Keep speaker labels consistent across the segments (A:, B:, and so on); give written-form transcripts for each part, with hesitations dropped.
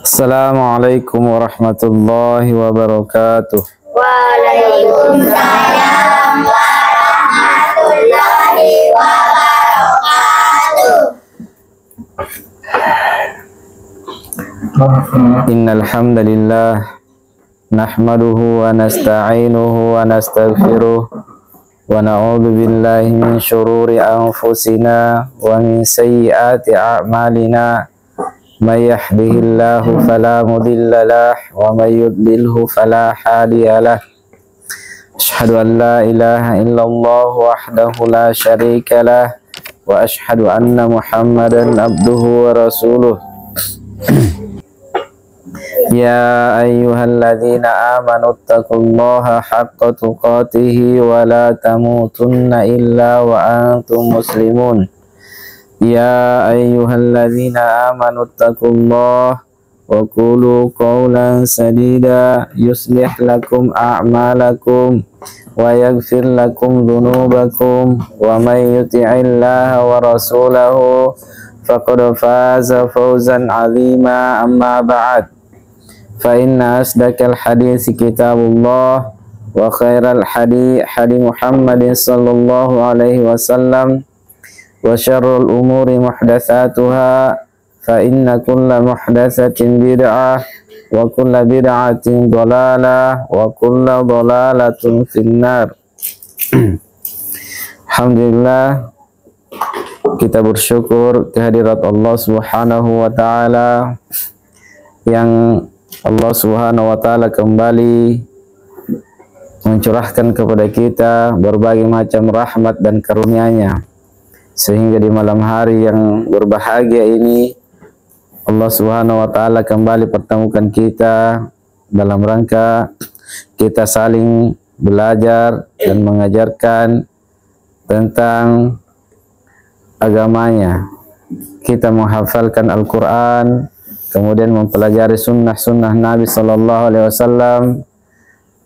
A: Assalamualaikum warahmatullahi wabarakatuh.
B: Waalaikumsalam warahmatullahi wabarakatuh.
A: Innal hamdalillah nahmaduhu wa nasta'inuhu wa nastaghfiruh wa na'udzu billahi min shururi anfusina wa min sayyiati a'malina. May yahdihillahu fala mudilla lah wa may yudlilhu fala hadiyalah. Asyhadu an la ilaha illallah wahdahu la syarika lah wa asyhadu anna Muhammadan abduhu wa rasuluh. Ya ayyuhalladzina amanu taqullaha haqqa tuqatih wa la tamutunna illa wa antum muslimun. Ya ayyuhalladzina amanu taqullaha wa qulu qawlan sadida yuslih lakum a'malakum wa yaghfir lakum dhunubakum wa may yuti'illaha wa rasulahu faqad faza fawzan 'azima. Amma ba'd, fa inna asdaqal hadits kitabullah wa khairal hadi Muhammadin sallallahu alaihi wasallam wa syarrul umuri muhdatsatuha fa inna kulla muhdatsatin bid'ah wa kulla bid'atin dhalalah wa kulla dhalalatin finnar. Alhamdulillah, kita bersyukur kehadirat Allah Subhanahu wa taala yang Allah Subhanahu wa taala kembali mencurahkan kepada kita berbagai macam rahmat dan karunia-Nya, sehingga di malam hari yang berbahagia ini Allah Subhanahu wa taala kembali pertemukan kita dalam rangka kita saling belajar dan mengajarkan tentang agamanya. Kita menghafalkan Al-Quran, kemudian mempelajari sunnah-sunnah Nabi Sallallahu Alaihi Wasallam,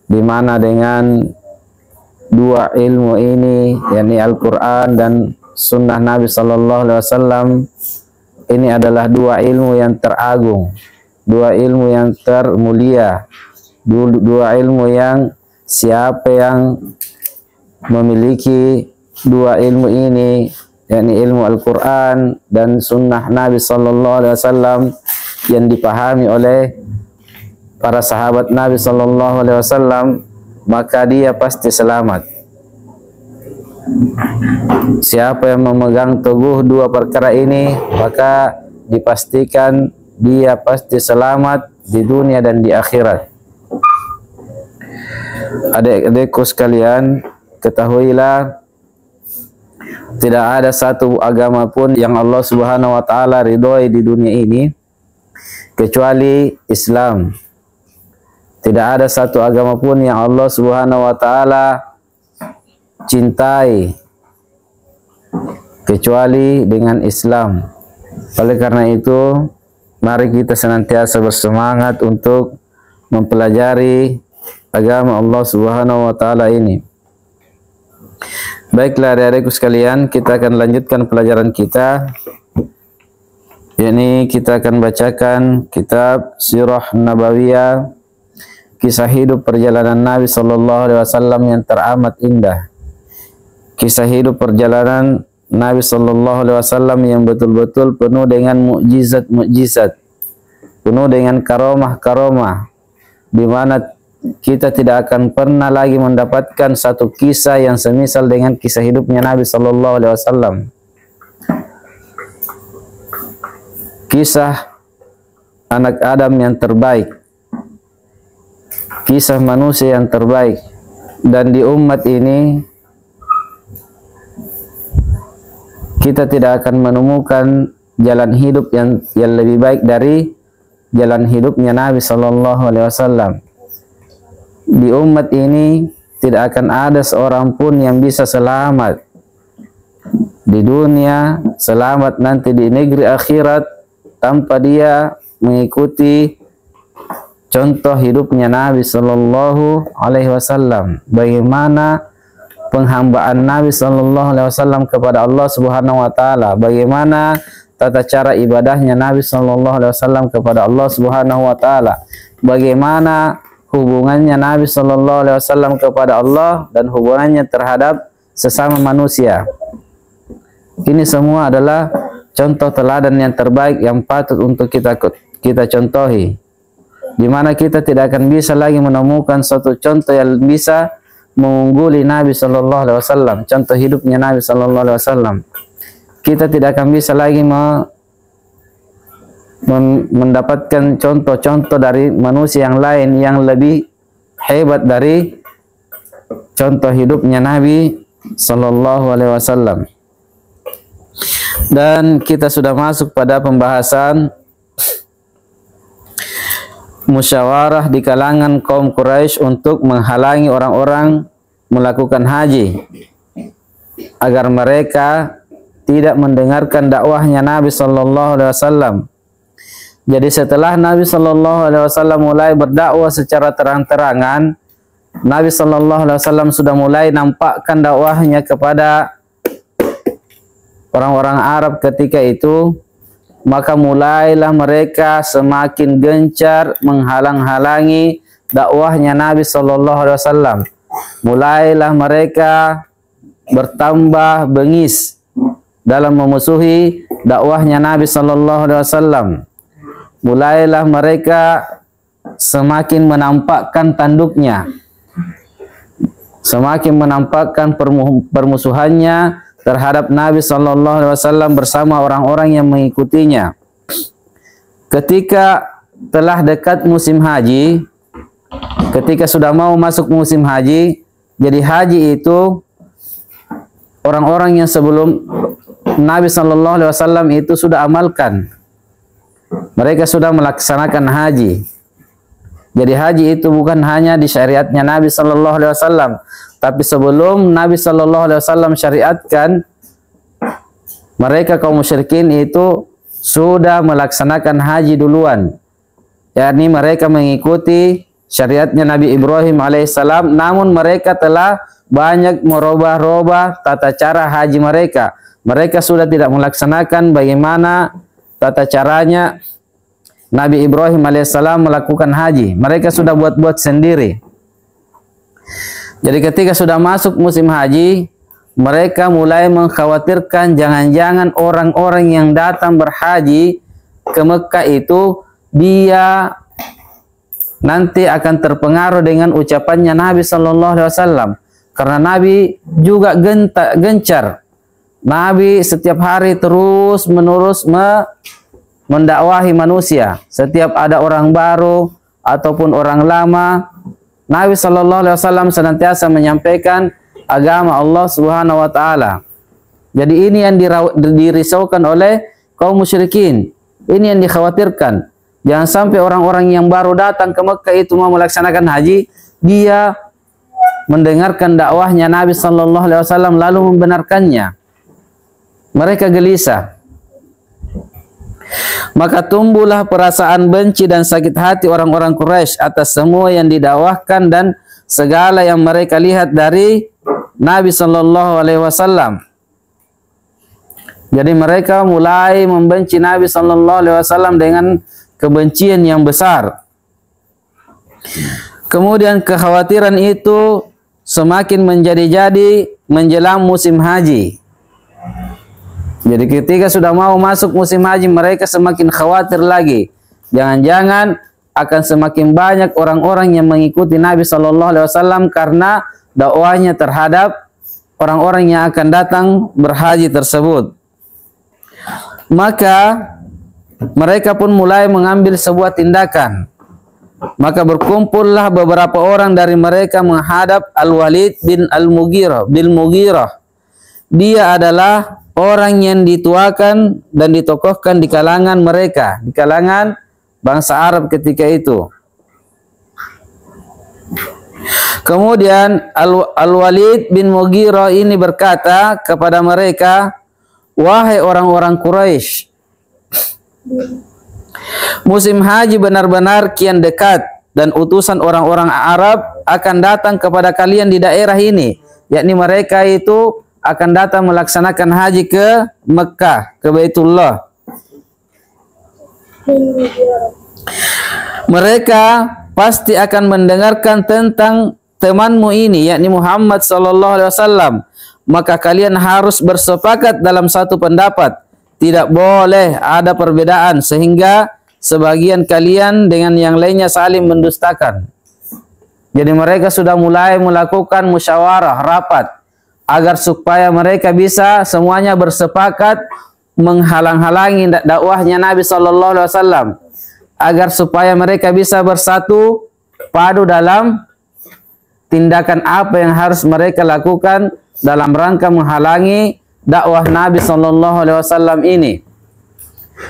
A: di mana dengan dua ilmu ini, yakni Al-Quran dan sunnah Nabi Sallallahu Alaihi Wasallam, ini adalah dua ilmu yang teragung, dua ilmu yang termulia, dua ilmu yang siapa yang memiliki dua ilmu ini, yakni ilmu Al-Quran dan sunnah Nabi Sallallahu Alaihi Wasallam yang dipahami oleh para sahabat Nabi Sallallahu Alaihi Wasallam, maka dia pasti selamat. Siapa yang memegang teguh dua perkara ini, maka dipastikan dia pasti selamat di dunia dan di akhirat. Adik-adikku sekalian, ketahuilah tidak ada satu agama pun yang Allah Subhanahu wa taala ridhoi di dunia ini kecuali Islam. Tidak ada satu agama pun yang Allah Subhanahu wa taala cintai kecuali dengan Islam. Oleh karena itu, mari kita senantiasa bersemangat untuk mempelajari agama Allah Subhanahu wa taala ini. Baiklah adik-adikku sekalian, kita akan lanjutkan pelajaran kita, yakni kita akan bacakan kitab Sirah Nabawiyah, kisah hidup perjalanan Nabi Sallallahu Alaihi Wasallam yang teramat indah. Kisah hidup perjalanan Nabi Sallallahu Alaihi Wasallam yang betul-betul penuh dengan mukjizat-mukjizat, penuh dengan karomah-karomah, di mana kita tidak akan pernah lagi mendapatkan satu kisah yang semisal dengan kisah hidupnya Nabi Sallallahu Alaihi Wasallam. Kisah anak Adam yang terbaik, kisah manusia yang terbaik, dan di umat ini kita tidak akan menemukan jalan hidup yang lebih baik dari jalan hidupnya Nabi Sallallahu Alaihi Wasallam. Di umat ini tidak akan ada seorang pun yang bisa selamat di dunia, selamat nanti di negeri akhirat tanpa dia mengikuti contoh hidupnya Nabi Sallallahu Alaihi Wasallam. Bagaimana penghambaan Nabi sallallahu alaihi wasallam kepada Allah Subhanahu wa taala, bagaimana tata cara ibadahnya Nabi sallallahu alaihi wasallam kepada Allah Subhanahu wa taala, bagaimana hubungannya Nabi sallallahu alaihi wasallam kepada Allah dan hubungannya terhadap sesama manusia. Ini semua adalah contoh teladan yang terbaik yang patut untuk kita contohi, di mana kita tidak akan bisa lagi menemukan suatu contoh yang bisa mengungguli Nabi sallallahu alaihi wasallam, contoh hidupnya Nabi sallallahu alaihi wasallam. Kita tidak akan bisa lagi mendapatkan contoh-contoh dari manusia yang lain yang lebih hebat dari contoh hidupnya Nabi sallallahu alaihi wasallam. Dan kita sudah masuk pada pembahasan musyawarah di kalangan kaum Quraisy untuk menghalangi orang-orang melakukan haji agar mereka tidak mendengarkan dakwahnya Nabi sallallahu alaihi wasallam. Jadi setelah Nabi sallallahu alaihi wasallam mulai berdakwah secara terang-terangan, Nabi sallallahu alaihi wasallam sudah mulai nampakkan dakwahnya kepada orang-orang Arab ketika itu, maka mulailah mereka semakin gencar menghalang-halangi dakwahnya Nabi sallallahu alaihi wasallam. Mulailah mereka bertambah bengis dalam memusuhi dakwahnya Nabi sallallahu alaihi wasallam. Mulailah mereka semakin menampakkan tanduknya, semakin menampakkan permusuhannya terhadap Nabi sallallahu alaihi wasallam bersama orang-orang yang mengikutinya. Ketika telah dekat musim haji, ketika sudah mau masuk musim haji, jadi haji itu orang-orang yang sebelum Nabi sallallahu alaihi wasallam itu sudah amalkan. Mereka sudah melaksanakan haji. Jadi haji itu bukan hanya di syariatnya Nabi sallallahu alaihi wasallam, tapi sebelum Nabi sallallahu alaihi wasallam syariatkan, mereka kaum musyrikin itu sudah melaksanakan haji duluan. Yakni mereka mengikuti syariatnya Nabi Ibrahim alaihissalam, namun mereka telah banyak merubah-rubah tata cara haji mereka. Mereka sudah tidak melaksanakan bagaimana tata caranya Nabi Ibrahim alaihissalam melakukan haji. Mereka sudah buat-buat sendiri. Jadi ketika sudah masuk musim haji, mereka mulai mengkhawatirkan jangan-jangan orang-orang yang datang berhaji ke Mekah itu dia nanti akan terpengaruh dengan ucapannya Nabi sallallahu alaihi wasallam. Karena Nabi juga gencar. Nabi setiap hari terus-menerus mendakwahi manusia. Setiap ada orang baru ataupun orang lama, Nabi sallallahu alaihi wasallam senantiasa menyampaikan agama Allah Subhanahu wa taala. Jadi ini yang dirisaukan oleh kaum musyrikin. Ini yang dikhawatirkan. Jangan sampai orang-orang yang baru datang ke Mekah itu mau melaksanakan haji, dia mendengarkan dakwahnya Nabi sallallahu alaihi wasallam lalu membenarkannya. Mereka gelisah. Maka tumbuhlah perasaan benci dan sakit hati orang-orang Quraisy atas semua yang didakwahkan dan segala yang mereka lihat dari Nabi sallallahu alaihi wasallam. Jadi mereka mulai membenci Nabi sallallahu alaihi wasallam dengan kebencian yang besar. Kemudian kekhawatiran itu semakin menjadi-jadi menjelang musim haji. Jadi ketika sudah mau masuk musim haji, mereka semakin khawatir lagi. Jangan-jangan akan semakin banyak orang-orang yang mengikuti Nabi sallallahu alaihi wasallam karena dakwahnya terhadap orang-orang yang akan datang berhaji tersebut. Maka mereka pun mulai mengambil sebuah tindakan. Maka berkumpullah beberapa orang dari mereka menghadap Al-Walid bin Al-Mughirah. Dia adalah orang yang dituakan dan ditokohkan di kalangan mereka, di kalangan bangsa Arab ketika itu. Kemudian Al-Walid bin Mughirah ini berkata kepada mereka, "Wahai orang-orang Quraisy, musim haji benar-benar kian dekat dan utusan orang-orang Arab akan datang kepada kalian di daerah ini. yakni mereka itu akan datang melaksanakan haji ke Mekah, ke Baitullah. Mereka pasti akan mendengarkan tentang temanmu ini, yakni Muhammad sallallahu alaihi wasallam. Maka kalian harus bersepakat dalam satu pendapat. Tidak boleh ada perbedaan sehingga sebagian kalian dengan yang lainnya saling mendustakan. Jadi mereka sudah mulai melakukan musyawarah, rapat, agar supaya mereka bisa semuanya bersepakat menghalang-halangi dakwahnya Nabi sallallahu alaihi wasallam, agar supaya mereka bisa bersatu padu dalam tindakan apa yang harus mereka lakukan dalam rangka menghalangi dakwah Nabi sallallahu alaihi wasallam ini.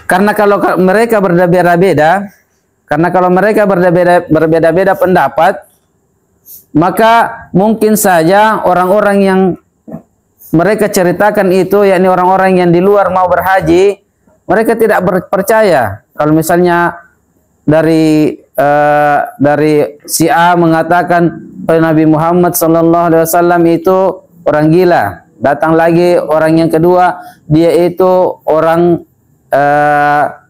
A: Karena kalau mereka berbeda-beda, berbeda-beda pendapat, maka mungkin saja orang-orang yang mereka ceritakan itu, yakni orang-orang yang di luar mau berhaji, mereka tidak percaya. Kalau misalnya dari si A mengatakan Nabi Muhammad sallallahu alaihi wasallam itu orang gila, datang lagi orang yang kedua dia itu orang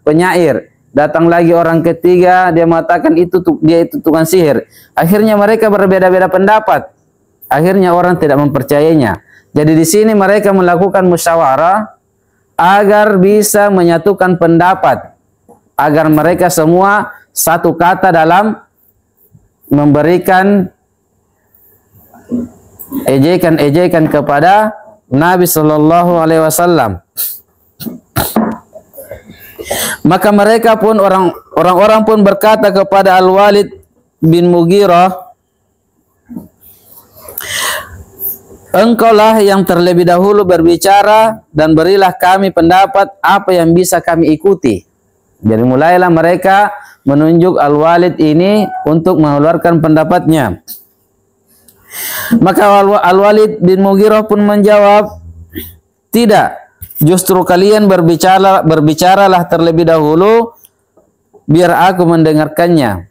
A: penyair, datang lagi orang ketiga dia mengatakan dia itu tukang sihir. Akhirnya mereka berbeda-beda pendapat, akhirnya orang tidak mempercayainya. Jadi di sini mereka melakukan musyawarah agar bisa menyatukan pendapat, agar mereka semua satu kata dalam memberikan ejekan kepada Nabi sallallahu alaihi wasallam. Maka mereka pun orang-orang pun berkata kepada Al-Walid bin Mughirah, engkaulah yang terlebih dahulu berbicara dan berilah kami pendapat apa yang bisa kami ikuti. Jadi mulailah mereka menunjuk Al-Walid ini untuk mengeluarkan pendapatnya. Maka Al-Walid bin Mughirah pun menjawab, tidak, justru kalian berbicaralah terlebih dahulu biar aku mendengarkannya.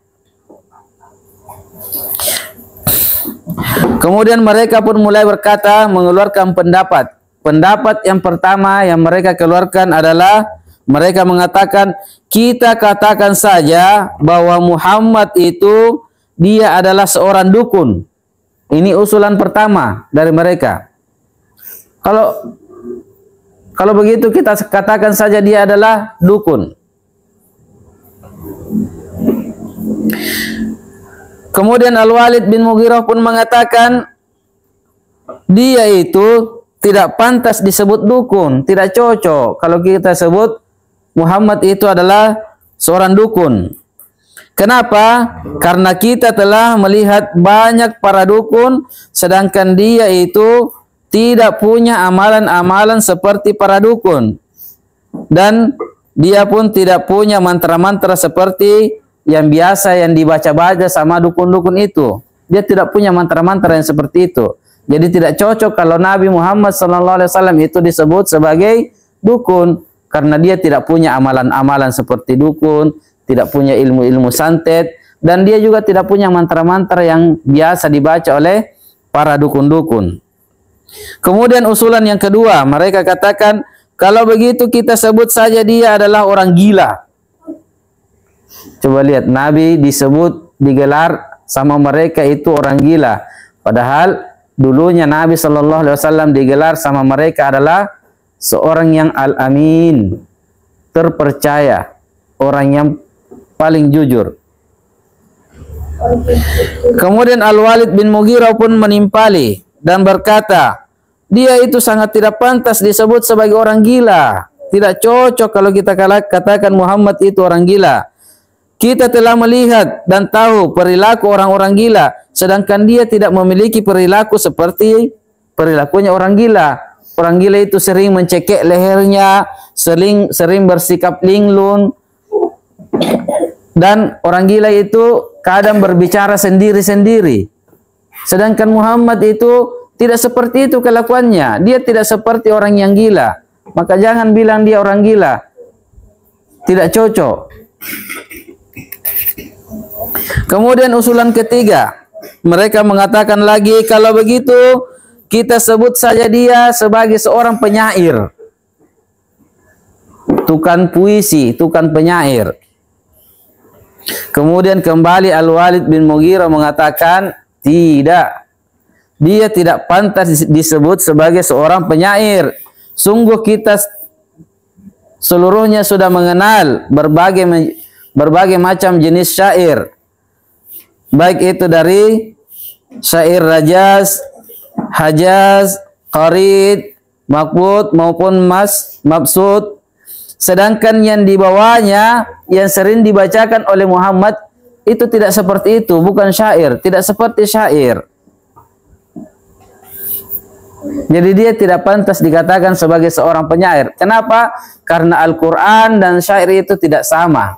A: Kemudian mereka pun mulai berkata, mengeluarkan pendapat. Pendapat yang pertama yang mereka keluarkan adalah mereka mengatakan, kita katakan saja bahwa Muhammad itu dia adalah seorang dukun. Ini usulan pertama dari mereka. Kalau begitu kita katakan saja dia adalah dukun. Kemudian Al-Walid bin Mughirah pun mengatakan dia itu tidak pantas disebut dukun, tidak cocok kalau kita sebut Muhammad itu adalah seorang dukun. Kenapa? Karena kita telah melihat banyak para dukun, sedangkan dia itu tidak punya amalan-amalan seperti para dukun. Dan dia pun tidak punya mantra-mantra seperti yang biasa yang dibaca-baca sama dukun-dukun itu. Dia tidak punya mantra-mantra yang seperti itu. Jadi tidak cocok kalau Nabi Muhammad SAW itu disebut sebagai dukun. Karena dia tidak punya amalan-amalan seperti dukun, tidak punya ilmu-ilmu santet, dan dia juga tidak punya mantra-mantra yang biasa dibaca oleh para dukun-dukun. Kemudian usulan yang kedua, mereka katakan, kalau begitu kita sebut saja dia adalah orang gila. Coba lihat, Nabi digelar sama mereka itu orang gila. Padahal dulunya Nabi SAW digelar sama mereka adalah seorang yang al-amin, terpercaya, orang yang paling jujur. Kemudian Al-Walid bin Mughirah pun menimpali dan berkata, dia itu sangat tidak pantas disebut sebagai orang gila. Tidak cocok kalau kita katakan Muhammad itu orang gila. Kita telah melihat dan tahu perilaku orang-orang gila, sedangkan dia tidak memiliki perilaku seperti perilakunya orang gila. Orang gila itu sering mencekik lehernya, sering bersikap linglung, dan orang gila itu kadang berbicara sendiri-sendiri. Sedangkan Muhammad itu tidak seperti itu kelakuannya. Dia tidak seperti orang yang gila. Maka jangan bilang dia orang gila. Tidak cocok. Kemudian usulan ketiga, mereka mengatakan lagi, kalau begitu kita sebut saja dia sebagai seorang penyair, tukang puisi, tukang penyair. Kemudian kembali Al-Walid bin Mughirah mengatakan, tidak, dia tidak pantas disebut sebagai seorang penyair. Sungguh kita seluruhnya sudah mengenal berbagai macam jenis syair, baik itu dari syair rajaz, hajaz, qarid, maqbud maupun mabsud. Sedangkan yang dibawanya, yang sering dibacakan oleh Muhammad itu tidak seperti itu, bukan syair, tidak seperti syair. Jadi dia tidak pantas dikatakan sebagai seorang penyair. Kenapa? Karena Al-Quran dan syair itu tidak sama.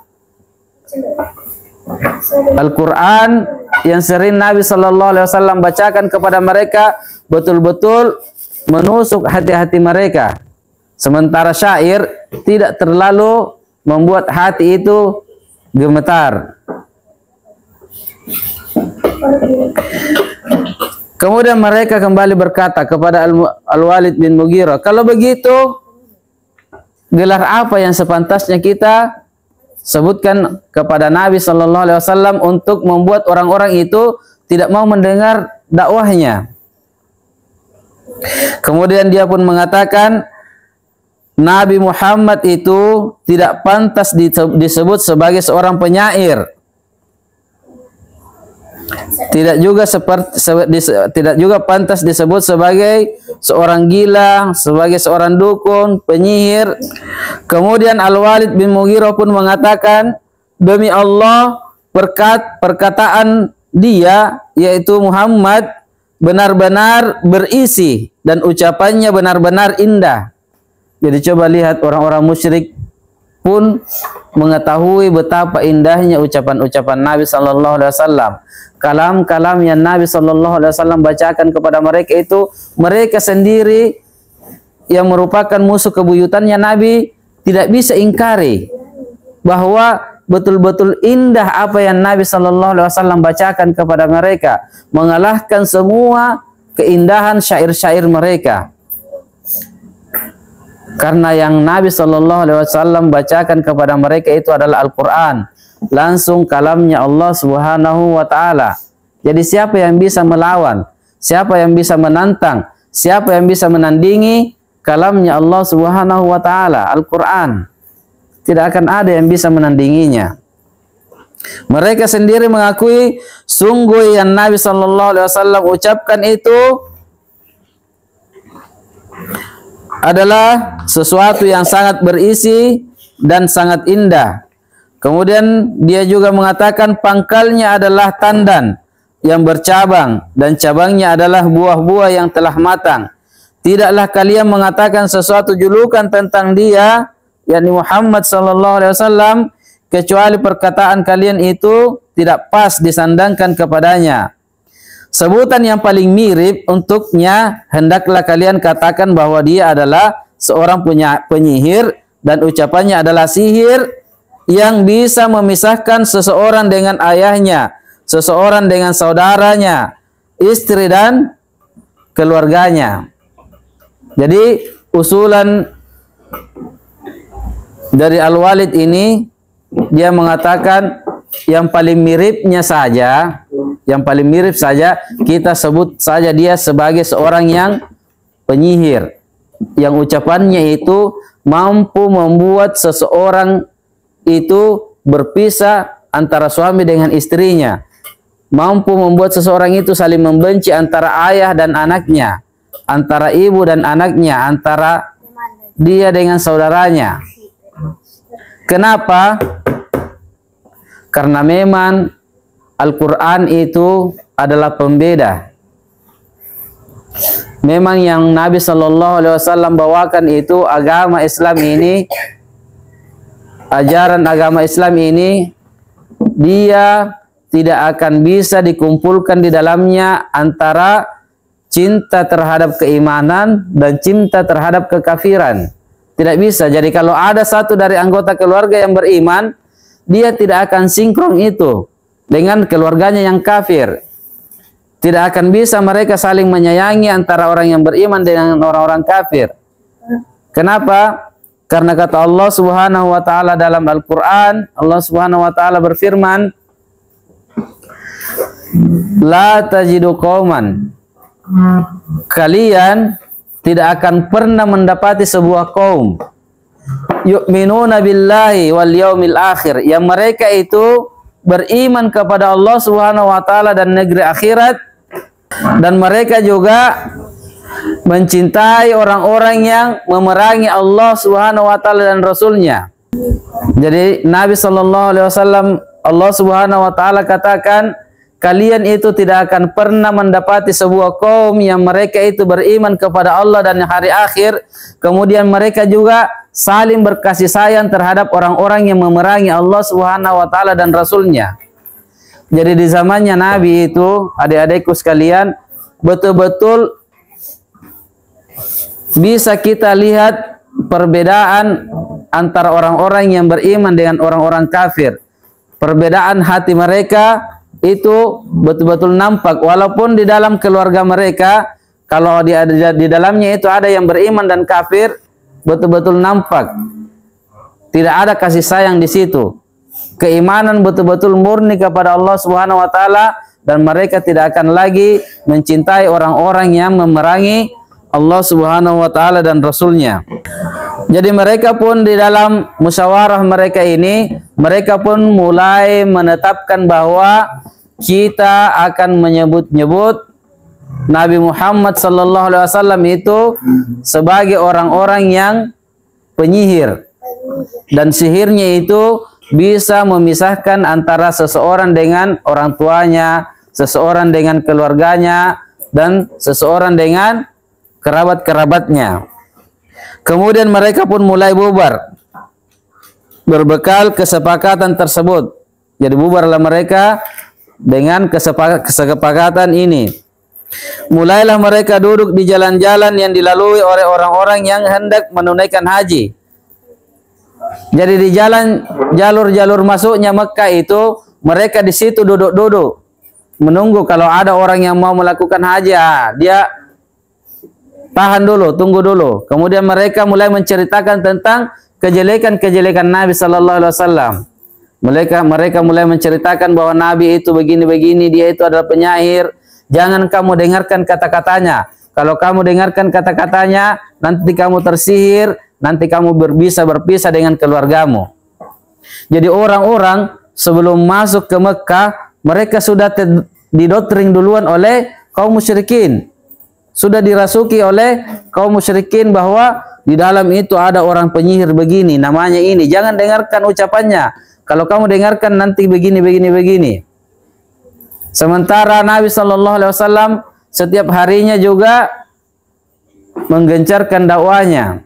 A: Al-Quran yang sering Nabi SAW bacakan kepada mereka betul-betul menusuk hati-hati mereka. Sementara syair tidak terlalu membuat hati itu gemetar. Kemudian mereka kembali berkata kepada Al-Walid bin Mughirah, kalau begitu, gelar apa yang sepantasnya kita sebutkan kepada Nabi SAW untuk membuat orang-orang itu tidak mau mendengar dakwahnya? Kemudian dia pun mengatakan, Nabi Muhammad itu tidak pantas disebut sebagai seorang penyair. Tidak juga pantas disebut sebagai seorang gila, sebagai seorang dukun, penyihir. Kemudian Al-Walid bin Mughirah pun mengatakan, demi Allah, perkataan dia, yaitu Muhammad, benar-benar berisi dan ucapannya benar-benar indah. Jadi coba lihat, orang-orang musyrik pun mengetahui betapa indahnya ucapan-ucapan Nabi SAW. Kalam-kalam yang Nabi SAW bacakan kepada mereka itu, mereka sendiri yang merupakan musuh kebuyutannya Nabi tidak bisa ingkari bahwa betul-betul indah apa yang Nabi SAW bacakan kepada mereka, mengalahkan semua keindahan syair-syair mereka. Karena yang Nabi SAW bacakan kepada mereka itu adalah Al-Quran, langsung kalamnya Allah Subhanahu wa Ta'ala. Jadi siapa yang bisa melawan, siapa yang bisa menantang, siapa yang bisa menandingi kalamnya Allah Subhanahu wa Ta'ala, Al-Quran? Tidak akan ada yang bisa menandinginya. Mereka sendiri mengakui sungguh yang Nabi SAW ucapkan itu adalah sesuatu yang sangat berisi dan sangat indah. Kemudian dia juga mengatakan pangkalnya adalah tandan yang bercabang dan cabangnya adalah buah-buah yang telah matang. Tidaklah kalian mengatakan sesuatu julukan tentang dia, yakni Muhammad SAW, kecuali perkataan kalian itu tidak pas disandangkan kepadanya. Sebutan yang paling mirip untuknya hendaklah kalian katakan bahwa dia adalah seorang penyihir dan ucapannya adalah sihir yang bisa memisahkan seseorang dengan ayahnya, seseorang dengan saudaranya, istri dan keluarganya. Jadi usulan dari Al-Walid ini, dia mengatakan yang paling miripnya saja, yang paling mirip saja kita sebut saja dia sebagai seorang yang penyihir, yang ucapannya itu mampu membuat seseorang itu berpisah antara suami dengan istrinya, mampu membuat seseorang itu saling membenci antara ayah dan anaknya, antara ibu dan anaknya, antara dia dengan saudaranya. Kenapa? Karena memang Al-Quran itu adalah pembeda. Memang yang Nabi SAW bawakan itu agama Islam ini, ajaran agama Islam ini, dia tidak akan bisa dikumpulkan di dalamnya antara cinta terhadap keimanan dan cinta terhadap kekafiran. Tidak bisa. Jadi kalau ada satu dari anggota keluarga yang beriman, dia tidak akan sinkron itu dengan keluarganya yang kafir. Tidak akan bisa mereka saling menyayangi antara orang yang beriman dengan orang-orang kafir. Kenapa? Karena kata Allah Subhanahu wa taala dalam Al-Qur'an, Allah Subhanahu wa taala berfirman, "La tajidu qauman." Kalian tidak akan pernah mendapati sebuah kaum yu'minuna billahi wal yaumil akhir, yang mereka itu beriman kepada Allah Subhanahu wa taala dan negeri akhirat, dan mereka juga mencintai orang-orang yang memerangi Allah Subhanahu wa taala dan Rasulnya. Jadi Nabi sallallahu alaihi wasallam, Allah Subhanahu wa taala katakan, kalian itu tidak akan pernah mendapati sebuah kaum yang mereka itu beriman kepada Allah dan hari akhir, kemudian mereka juga saling berkasih sayang terhadap orang-orang yang memerangi Allah Subhanahu wa taala dan Rasulnya. Jadi di zamannya Nabi itu, adik-adikku sekalian, betul-betul bisa kita lihat perbedaan antara orang-orang yang beriman dengan orang-orang kafir. Perbedaan hati mereka itu betul-betul nampak, walaupun di dalam keluarga mereka, kalau di dalamnya itu ada yang beriman dan kafir, betul-betul nampak tidak ada kasih sayang di situ. Keimanan betul-betul murni kepada Allah Subhanahu wa taala, dan mereka tidak akan lagi mencintai orang-orang yang memerangi Allah Subhanahu wa taala dan Rasulnya. Jadi mereka pun di dalam musyawarah mereka ini, mereka pun mulai menetapkan bahwa kita akan menyebut-nyebut Nabi Muhammad sallallahu alaihi wasallam itu sebagai orang-orang yang penyihir, dan sihirnya itu bisa memisahkan antara seseorang dengan orang tuanya, seseorang dengan keluarganya, dan seseorang dengan kerabat-kerabatnya. Kemudian mereka pun mulai bubar berbekal kesepakatan tersebut. Jadi bubarlah mereka dengan kesepakatan ini. Mulailah mereka duduk di jalan-jalan yang dilalui oleh orang-orang yang hendak menunaikan haji. Jadi di jalan jalur-jalur masuknya Mekah itu, mereka di situ duduk-duduk menunggu kalau ada orang yang mau melakukan haji, dia tahan dulu, tunggu dulu. Kemudian mereka mulai menceritakan tentang kejelekan-kejelekan Nabi sallallahu alaihi wasallam. Mereka mulai menceritakan bahwa Nabi itu begini-begini, dia itu adalah penyair. Jangan kamu dengarkan kata-katanya. Kalau kamu dengarkan kata-katanya, nanti kamu tersihir, nanti kamu bisa berpisah dengan keluargamu. Jadi orang-orang sebelum masuk ke Mekah, mereka sudah didoktrin duluan oleh kaum musyrikin. Sudah dirasuki oleh kaum musyrikin bahwa di dalam itu ada orang penyihir begini, namanya ini. Jangan dengarkan ucapannya. Kalau kamu dengarkan nanti begini, begini, begini. Sementara Nabi sallallahu alaihi wasallam setiap harinya juga menggencarkan dakwahnya.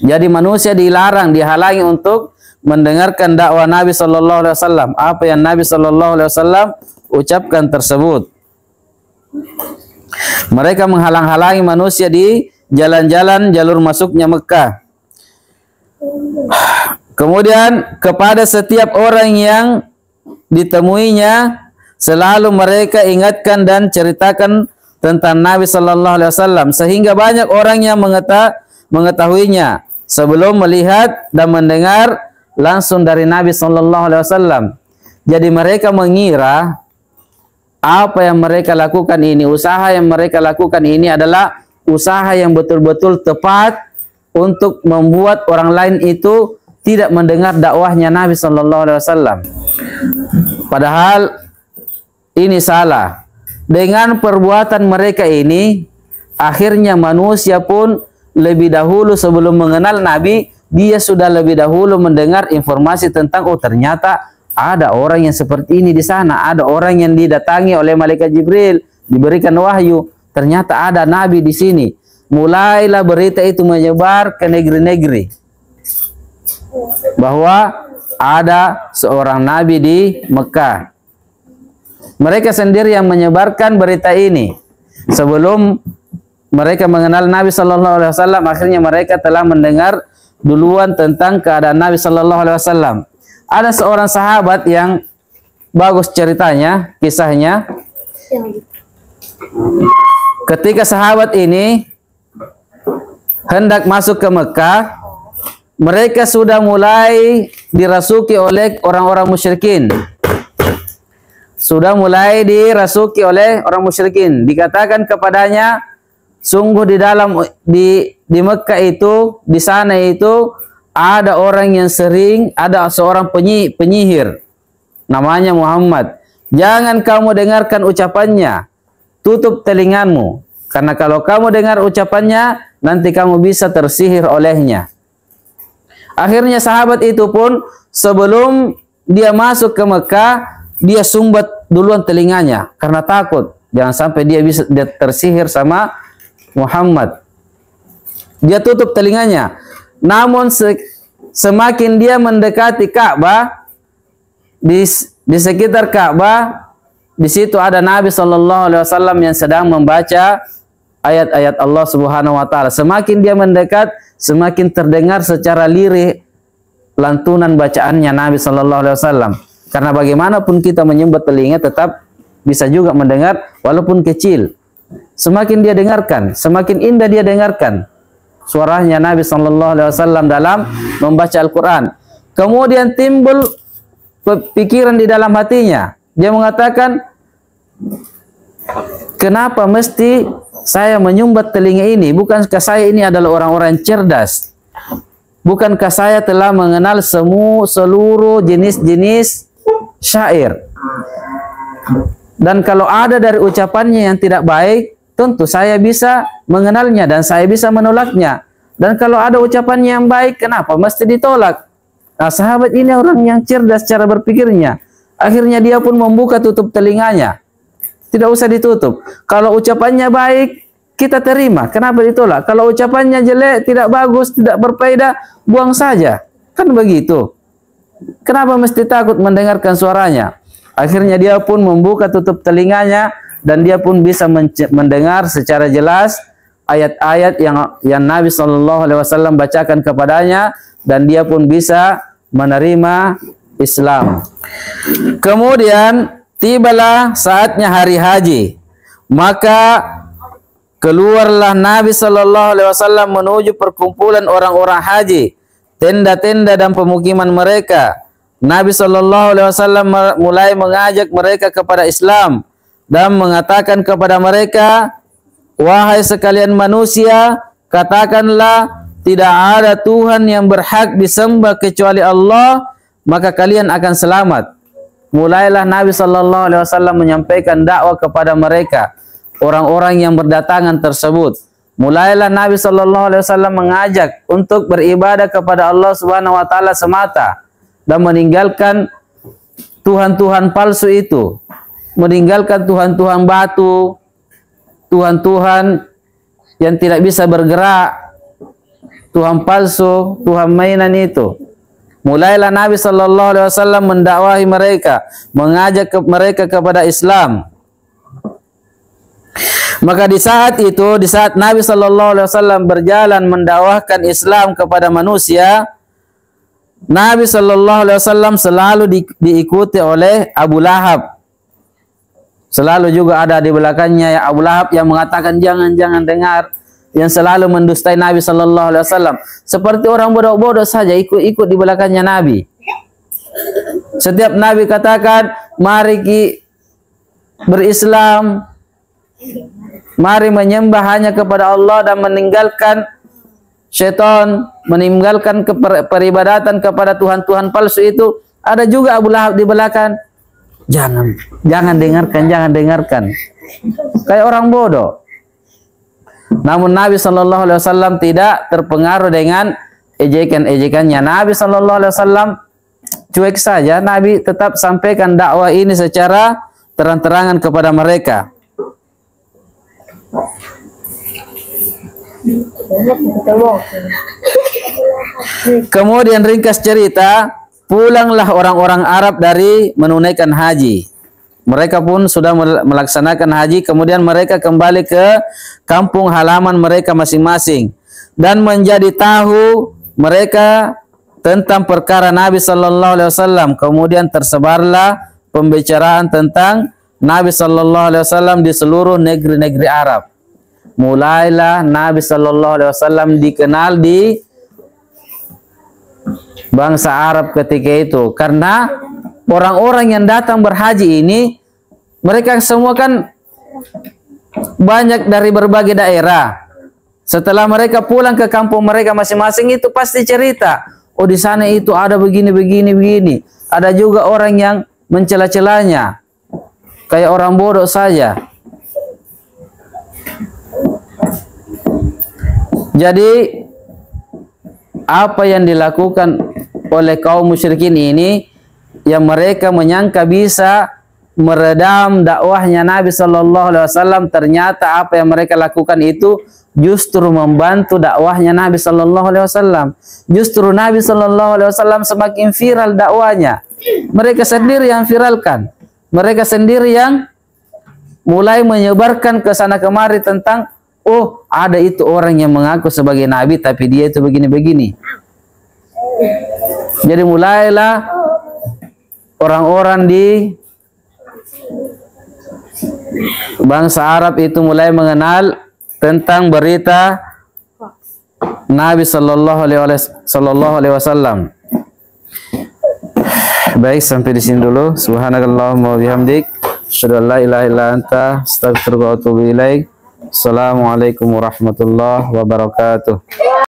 A: Jadi manusia dilarang, dihalangi untuk mendengarkan dakwah Nabi sallallahu alaihi wasallam. Apa yang Nabi sallallahu alaihi wasallam ucapkan tersebut. Mereka menghalang-halangi manusia di jalan-jalan jalur masuknya Mekah. Kemudian kepada setiap orang yang ditemuinya, selalu mereka ingatkan dan ceritakan tentang Nabi sallallahu alaihi wasallam, sehingga banyak orang yang mengetahuinya sebelum melihat dan mendengar langsung dari Nabi sallallahu alaihi wasallam. Jadi mereka mengira apa yang mereka lakukan ini, usaha yang mereka lakukan ini adalah usaha yang betul-betul tepat untuk membuat orang lain itu tidak mendengar dakwahnya Nabi sallallahu alaihi wasallam. Padahal ini salah. Dengan perbuatan mereka ini, akhirnya manusia pun lebih dahulu sebelum mengenal Nabi, dia sudah lebih dahulu mendengar informasi tentang, oh ternyata ada orang yang seperti ini di sana, ada orang yang didatangi oleh malaikat Jibril, diberikan wahyu, ternyata ada Nabi di sini. Mulailah berita itu menyebar ke negeri-negeri bahwa ada seorang Nabi di Mekah. Mereka sendiri yang menyebarkan berita ini. Sebelum mereka mengenal Nabi sallallahu alaihi wasallam, akhirnya mereka telah mendengar duluan tentang keadaan Nabi sallallahu alaihi wasallam. Ada seorang sahabat yang bagus ceritanya, kisahnya. Ketika sahabat ini hendak masuk ke Mekah, mereka sudah mulai dirasuki oleh orang-orang musyrikin. Sudah mulai dirasuki oleh orang musyrikin. Dikatakan kepadanya, sungguh di Mekah itu, di sana itu ada orang yang ada seorang penyihir namanya Muhammad. Jangan kamu dengarkan ucapannya, tutup telingamu, karena kalau kamu dengar ucapannya nanti kamu bisa tersihir olehnya. Akhirnya sahabat itu pun sebelum dia masuk ke Mekah, dia sumbat duluan telinganya karena takut jangan sampai dia tersihir sama Muhammad. Dia tutup telinganya. Namun semakin dia mendekati Ka'bah, di sekitar Ka'bah, di situ ada Nabi SAW yang sedang membaca ayat-ayat Allah Subhanahu wa taala. Semakin dia mendekat, semakin terdengar secara lirih lantunan bacaannya Nabi SAW. Karena bagaimanapun kita menyumbat telinga tetap bisa juga mendengar walaupun kecil. Semakin dia dengarkan, semakin indah dia dengarkan suaranya Nabi SAW dalam membaca Al-Quran. Kemudian timbul pikiran di dalam hatinya. Dia mengatakan, kenapa mesti saya menyumbat telinga ini? Bukankah saya ini adalah orang-orang cerdas? Bukankah saya telah mengenal seluruh jenis-jenis syair? Dan kalau ada dari ucapannya yang tidak baik, tentu saya bisa mengenalnya dan saya bisa menolaknya. Dan kalau ada ucapannya yang baik, kenapa mesti ditolak? Nah, sahabat ini orang yang cerdas cara berpikirnya. Akhirnya dia pun membuka tutup telinganya. Tidak usah ditutup. Kalau ucapannya baik, kita terima. Kenapa ditolak? Kalau ucapannya jelek, tidak bagus, tidak berfaedah, buang saja. Kan begitu. Kenapa mesti takut mendengarkan suaranya? Akhirnya dia pun membuka tutup telinganya dan dia pun bisa mendengar secara jelas ayat-ayat yang Nabi SAW bacakan kepadanya, dan dia pun bisa menerima Islam. Kemudian tibalah saatnya hari haji, maka keluarlah Nabi SAW menuju perkumpulan orang-orang haji, tenda-tenda dan pemukiman mereka. Nabi SAW mulai mengajak mereka kepada Islam dan mengatakan kepada mereka, wahai sekalian manusia, katakanlah tidak ada Tuhan yang berhak disembah kecuali Allah, maka kalian akan selamat. Mulailah Nabi SAW menyampaikan dakwah kepada mereka, orang-orang yang berdatangan tersebut. Mulailah Nabi SAW mengajak untuk beribadah kepada Allah Subhanahu wa taala semata dan meninggalkan Tuhan-Tuhan palsu itu, meninggalkan Tuhan-Tuhan batu, Tuhan-Tuhan yang tidak bisa bergerak, Tuhan palsu, Tuhan mainan itu. Mulailah Nabi SAW mendakwahi mereka, mengajak mereka kepada Islam. Maka di saat itu, di saat Nabi SAW berjalan mendakwahkan Islam kepada manusia, Nabi SAW selalu diikuti oleh Abu Lahab. Selalu juga ada di belakangnya Abu Lahab yang mengatakan jangan dengar, yang selalu mendustai Nabi SAW. Seperti orang bodoh-bodoh saja ikut di belakangnya Nabi. Setiap Nabi katakan, mari berislam, mari menyembah hanya kepada Allah dan meninggalkan syaitan, meninggalkan peribadatan kepada Tuhan-Tuhan palsu itu. Ada juga Abu Lahab di belakang. Jangan dengarkan. Kayak orang bodoh. Namun Nabi SAW tidak terpengaruh dengan ejekan-ejekannya. Nabi SAW cuek saja. Nabi tetap sampaikan dakwah ini secara terang-terangan kepada mereka. Kemudian ringkas cerita, pulanglah orang-orang Arab dari menunaikan haji. Mereka pun sudah melaksanakan haji, kemudian mereka kembali ke kampung halaman mereka masing-masing dan menjadi tahu mereka tentang perkara Nabi SAW. Kemudian tersebarlah pembicaraan tentang Nabi Sallallahu Alaihi Wasallam di seluruh negeri-negeri Arab. Mulailah Nabi Sallallahu Alaihi Wasallam dikenal di bangsa Arab ketika itu, karena orang-orang yang datang berhaji ini mereka semua kan banyak dari berbagai daerah. Setelah mereka pulang ke kampung mereka masing-masing itu pasti cerita, oh di sana itu ada begini begini begini. Ada juga orang yang mencela-celanya, kayak orang bodoh saja. Jadi apa yang dilakukan oleh kaum musyrikin ini, yang mereka menyangka bisa meredam dakwahnya Nabi Sallallahu Alaihi Wasallam, ternyata apa yang mereka lakukan itu justru membantu dakwahnya Nabi Sallallahu Alaihi Wasallam. Justru Nabi Sallallahu Alaihi Wasallam semakin viral dakwahnya. Mereka sendiri yang viralkan, mereka sendiri yang mulai menyebarkan ke sana kemari tentang, oh ada itu orang yang mengaku sebagai Nabi tapi dia itu begini-begini. Jadi mulailah orang-orang di bangsa Arab itu mulai mengenal tentang berita Nabi Sallallahu Alaihi Wasallam. Baik, sampai di sini dulu. Subhanakallahumma wa bihamdik, asyhadu an la ilaha illa anta, astaghfiruka wa atubu ilaik. Assalamualaikum warahmatullahi wabarakatuh.